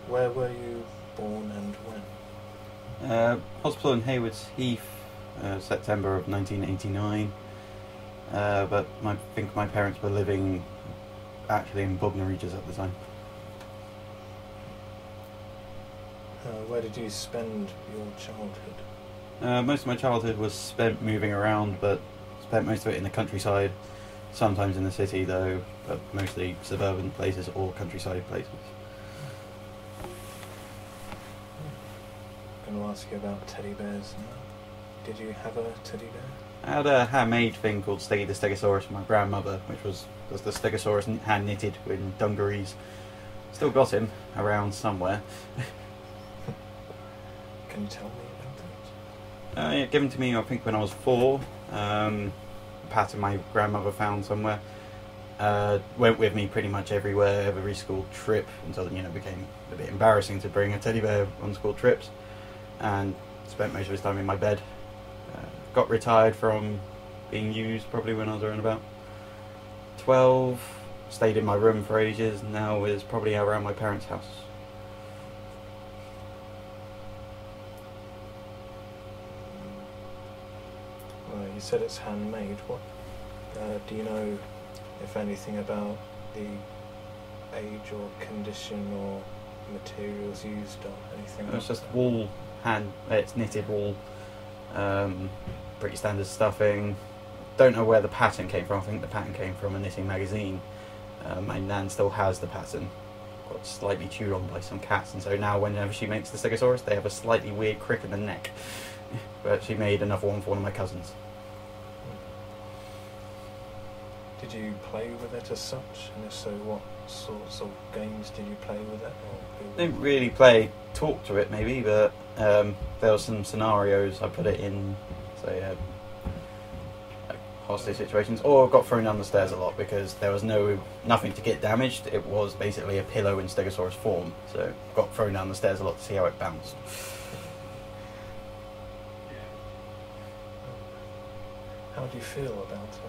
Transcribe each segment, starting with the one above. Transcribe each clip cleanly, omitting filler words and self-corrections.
Where were you born and when? Hospital in Haywards Heath, September of 1989. But I think my parents were living actually in Bognor Regis at the time. Where did you spend your childhood? Most of my childhood was spent moving around, but spent most of it in the countryside. Sometimes in the city though, but mostly suburban places or countryside places. I'm going to ask you about teddy bears now. Did you have a teddy bear? I had a handmade thing called Steggy the Stegosaurus from my grandmother, which was the Stegosaurus hand knitted in dungarees. Still got him around somewhere. Can you tell me about it? Yeah, given to me I think when I was 4. A pattern my grandmother found somewhere. Went with me pretty much everywhere, every school trip, until it became a bit embarrassing to bring a teddy bear on school trips, and spent most of his time in my bed. Got retired from being used probably when I was around about 12. Stayed in my room for ages. Now is probably around my parents' house. Well, you said it's handmade. What do you know, if anything, about the age or condition or materials used or anything? It's just wool, it's knitted wool. Pretty standard stuffing. Don't know where the pattern came from. I think the pattern came from a knitting magazine. My nan still has the pattern. Got slightly chewed on by some cats, and so now whenever she makes the Stegosaurus, they have a slightly weird crick in the neck. But she made another one for one of my cousins. Did you play with it as such? And if so, what sorts of games did you play with it? Didn't really talk to it maybe, but there were some scenarios I put it in, say, like hostage situations, or got thrown down the stairs a lot because there was nothing to get damaged. It was basically a pillow in Stegosaurus form, so got thrown down the stairs a lot to see how it bounced. How do you feel about it?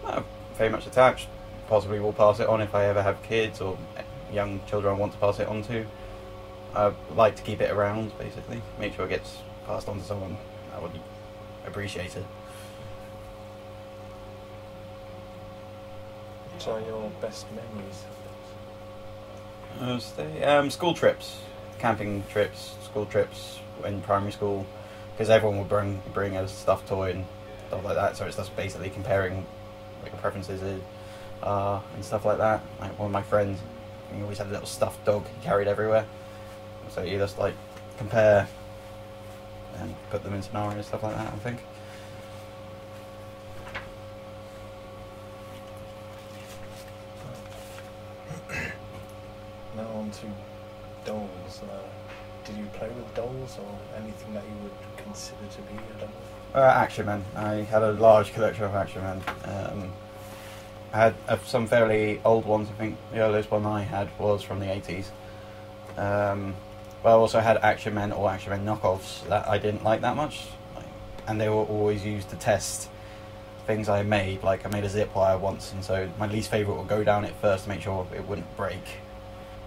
I'm very much attached. Possibly will pass it on if I ever have kids or young children I want to pass it on to. I like to keep it around, basically. Make sure it gets passed on to someone that would appreciate it. What are your best memories of it? School trips, camping trips, school trips in primary school, because everyone would bring a stuffed toy and stuff like that, so it's just basically comparing what your preferences are and stuff like that. Like one of my friends, he always had a little stuffed dog he carried everywhere, so you just like compare and put them in scenarios and stuff like that, I think. Now on to dolls. Did you play with dolls or anything that you would consider to be a doll? Action Men. I had a large collection of Action Men. I had some fairly old ones. I think the earliest one I had was from the 80s. But I also had Action Men or Action Men knockoffs that I didn't like that much, and they were always used to test things I made. Like I made a zip wire once, and so my least favourite would go down it first to make sure it wouldn't break,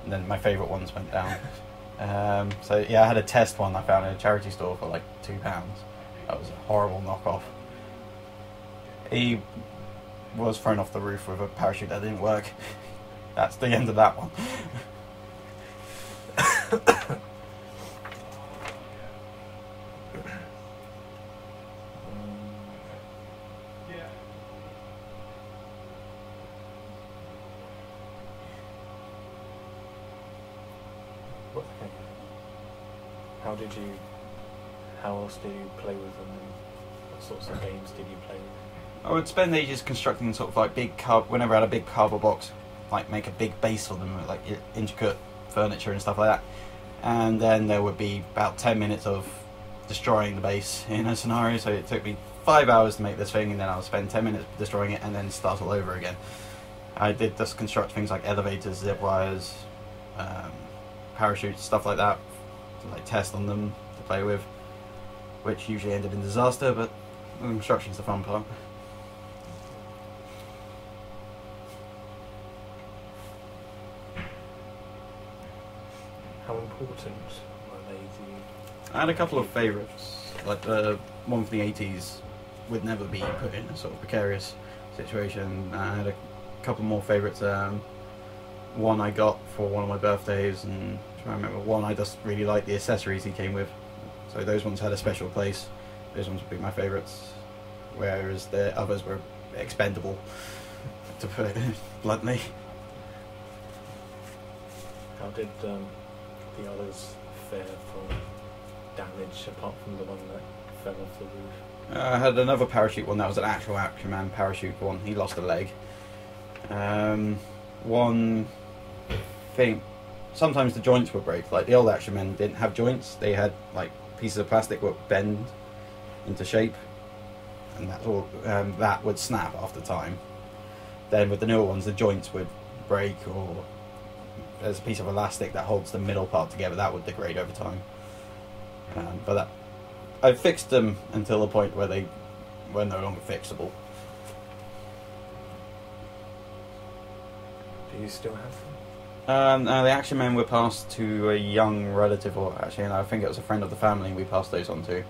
and then my favourite ones went down. So yeah, I had a test one I found in a charity store for like £2. That was a horrible knockoff. He was thrown off the roof with a parachute that didn't work. That's the end of that one. How else did you play with them, and what sorts of games did you play with? I would spend ages constructing sort of like whenever I had a big cardboard box, like make a big base for them, like intricate furniture and stuff like that. And then there would be about 10 minutes of destroying the base in a scenario, so it took me 5 hours to make this thing, and then I'll spend 10 minutes destroying it and then start all over again. I did just construct things like elevators, zip wires, parachutes, stuff like that, to like test on them, to play with, which usually ended in disaster, but the construction's the fun part. How important were they to you? I had a couple of favourites, like the one from the 80s would never be put in a sort of precarious situation. I had a couple more favourites. One I got for one of my birthdays, and I remember one I just really liked the accessories he came with. So those ones had a special place. Those ones would be my favourites, whereas the others were expendable, to put it bluntly. How did the others fare for damage, apart from the one that fell off the roof? I had another parachute one that was an actual Action Man parachute one. He lost a leg. One thing, sometimes the joints would break. Like the old Action Men didn't have joints. They had like pieces of plastic would bend into shape, and that's all. That would snap after time. Then with the newer ones, the joints would break, or there's a piece of elastic that holds the middle part together that would degrade over time. But that I fixed them until the point where they were no longer fixable. Do you still have them? The Action Men were passed to a young relative, or actually, I think it was a friend of the family we passed those on to.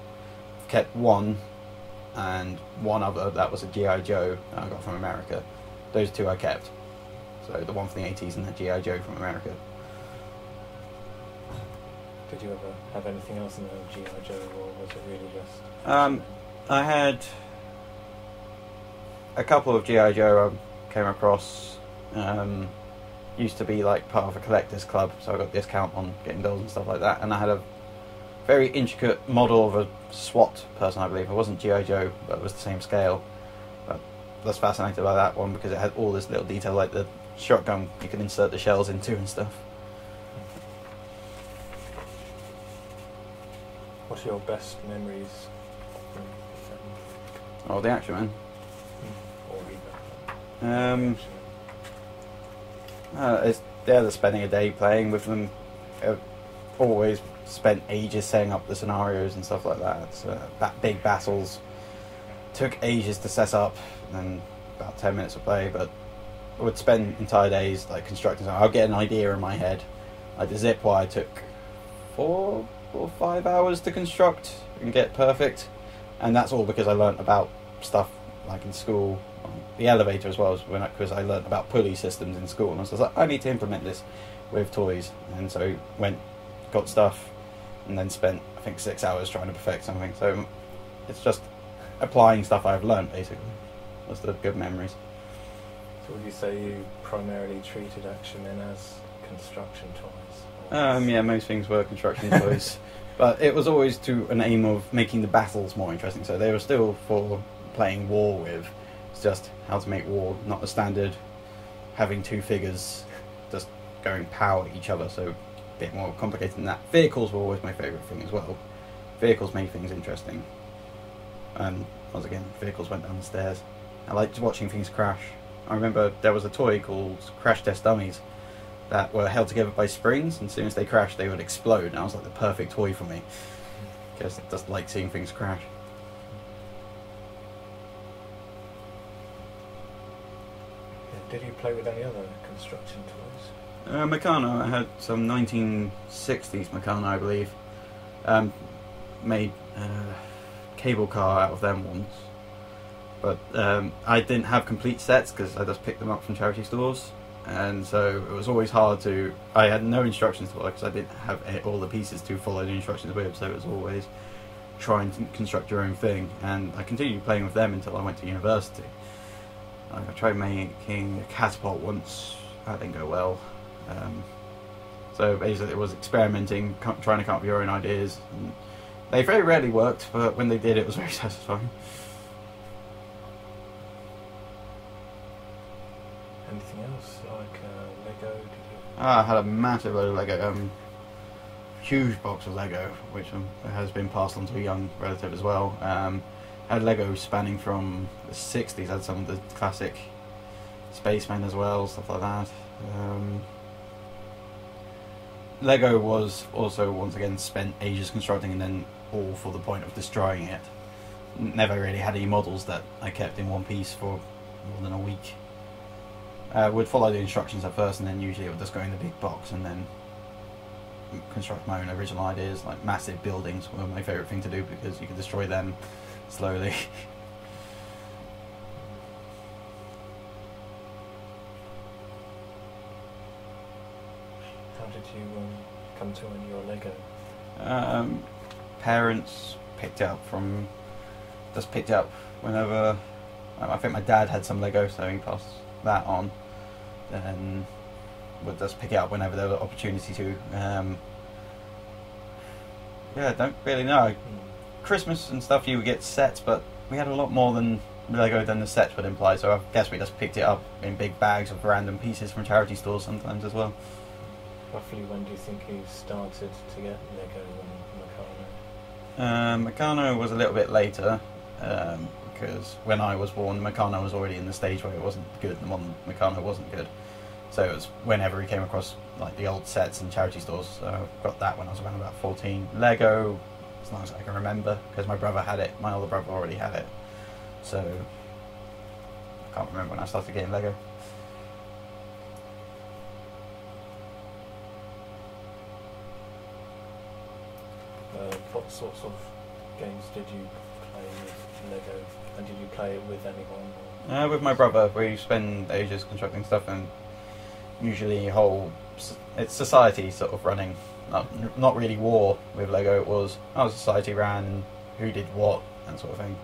Kept one, and one other that was a G.I. Joe that I got from America. Those two I kept. So the one from the 80s and the G.I. Joe from America. Did you ever have anything else in the G.I. Joe, or was it really just... I had a couple of G.I. Joe I came across. Used to be like part of a collector's club, so I got a discount on getting dolls and stuff like that. And I had a very intricate model of a SWAT person, I believe. It wasn't G.I. Joe, but it was the same scale. But I was fascinated by that one because it had all this little detail, like the shotgun you can insert the shells into and stuff. What are your best memories from the film? Oh, the Action Man. Or either? They're just spending a day playing with them. I've always spent ages setting up the scenarios and stuff like that. So that big battles took ages to set up, and then about 10 minutes of play. But I would spend entire days like constructing something. I'll get an idea in my head. Like the zip wire took 4 or 5 hours to construct and get perfect, and that's all because I learnt about stuff like in school. The elevator as well, because I learnt about pulley systems in school, and I was like, I need to implement this with toys, and so got stuff, and then spent I think 6 hours trying to perfect something. So it's just applying stuff I've learnt basically. That's the good memories. So would you say you primarily treated Action Men as construction toys? Yeah, most things were construction toys, but it was always to an aim of making the battles more interesting. So they were still for playing war with. It's just how to make war, not a standard having two figures just going power at each other. So a bit more complicated than that. Vehicles were always my favourite thing as well. Vehicles made things interesting. And once again, vehicles went down the stairs. I liked watching things crash. I remember there was a toy called Crash Test Dummies that were held together by springs, and as soon as they crashed they would explode, and that was like the perfect toy for me because I just like seeing things crash. Did you play with any other construction toys? Meccano, I had some 1960s Meccano, I believe. Made cable car out of them once, but I didn't have complete sets because I just picked them up from charity stores, and so it was always hard to. I had no instructions to follow because I didn't have all the pieces to follow the instructions with, so it was always trying to construct your own thing. And I continued playing with them until I went to university. I tried making a catapult once. That didn't go well. So basically, it was experimenting, trying to come up with your own ideas. And they very rarely worked, but when they did, it was very satisfying. Anything else like Lego? Did you? I had a massive load of Lego, huge box of Lego, which has been passed on to a young relative as well. Had Lego spanning from the 60s. Had some of the classic spacemen as well, stuff like that. Lego was also once again spent ages constructing, and then all for the point of destroying it. Never really had any models that I kept in one piece for more than a week. Would follow the instructions at first, and then usually it would just go in the big box, and then construct my own original ideas. Like massive buildings were my favourite thing to do because you could destroy them slowly. How did you come to own your Lego? Parents picked it up whenever. I think my dad had some Lego, so he passed that on. Then would just pick it up whenever there was an opportunity to. Yeah, I don't really know. Christmas and stuff, you would get sets, but we had a lot more than Lego than the sets would imply. So I guess we just picked it up in big bags of random pieces from charity stores sometimes as well. Roughly when do you think you started to get Lego and Meccano? Meccano was a little bit later, because when I was born, Meccano was already in the stage where it wasn't good, the modern Meccano wasn't good. So it was whenever he came across like the old sets in charity stores. So I got that when I was around about 14. Lego, as long as I can remember, because my brother had it, my older brother already had it. So I can't remember when I started getting Lego. What sorts of games did you play with Lego, and did you play it with anyone? With my brother, we spend ages constructing stuff, and usually it's society sort of running, not really war with Lego. It was how society ran, who did what, and sort of thing.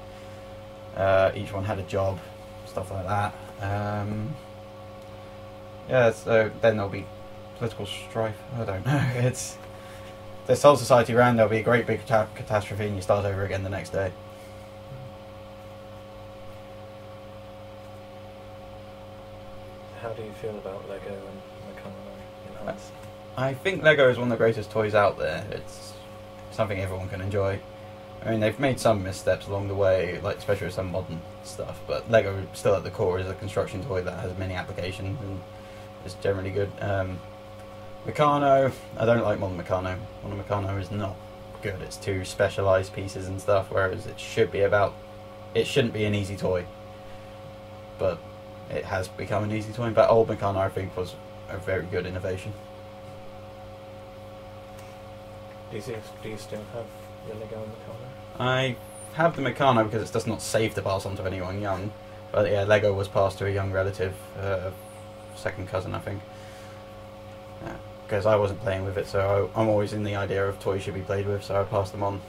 Each one had a job, stuff like that. Yeah, so then there'll be political strife. I don't know. It's this whole society ran. There'll be a great big catastrophe, and you start over again the next day. How do you feel about Lego and Meccano enhanced? I think Lego is one of the greatest toys out there. It's something everyone can enjoy. I mean, they've made some missteps along the way, like especially with some modern stuff, but Lego still at the core is a construction toy that has many applications and is generally good. Meccano, I don't like modern Meccano. Modern Meccano is not good. It's too specialised pieces and stuff, whereas it shouldn't be an easy toy. But it has become an easy toy. But old Meccano, I think, was a very good innovation. Do you still have your Lego and Meccano? I have the Meccano because it's just not safe to pass on to anyone young. But yeah, Lego was passed to a young relative, second cousin, I think. Because I wasn't playing with it, so I'm always in the idea of toys should be played with, so I passed them on.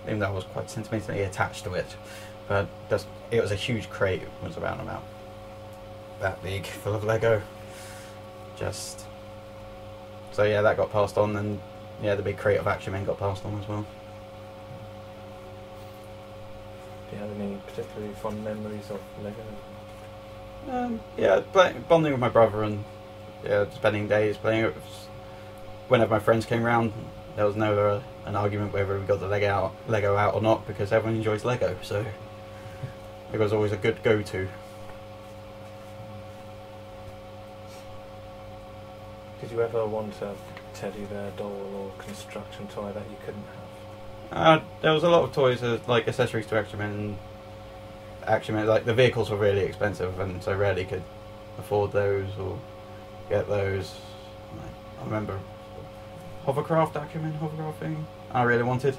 Even though I was quite sentimentally attached to it. But it was a huge crate. It was around about that big, full of Lego. So yeah, that got passed on, and yeah, the big crate of Action Men got passed on as well. Do you have any particularly fond memories of Lego? Yeah, bonding with my brother and spending days playing it. Whenever my friends came round, there was never an argument whether we got the Lego out or not, because everyone enjoys Lego, so it was always a good go-to. Did you ever want a teddy bear, doll or construction toy that you couldn't have? There was a lot of toys, like accessories to Action Men. Like the vehicles were really expensive, and so rarely could afford those or get those. I remember hovercraft thing I really wanted.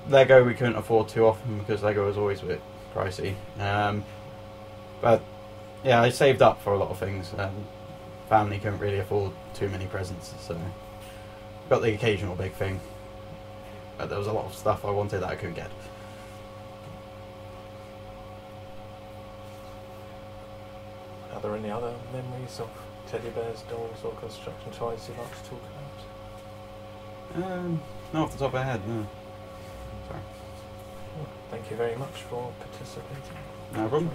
Lego we couldn't afford too often because Lego was always a bit pricey. But yeah, I saved up for a lot of things. Family couldn't really afford too many presents, so got the occasional big thing. But there was a lot of stuff I wanted that I couldn't get. Are there any other memories of teddy bears, dolls or construction toys you'd like to talk about? Not off the top of my head, no. Sorry. Well, thank you very much for participating. No problem.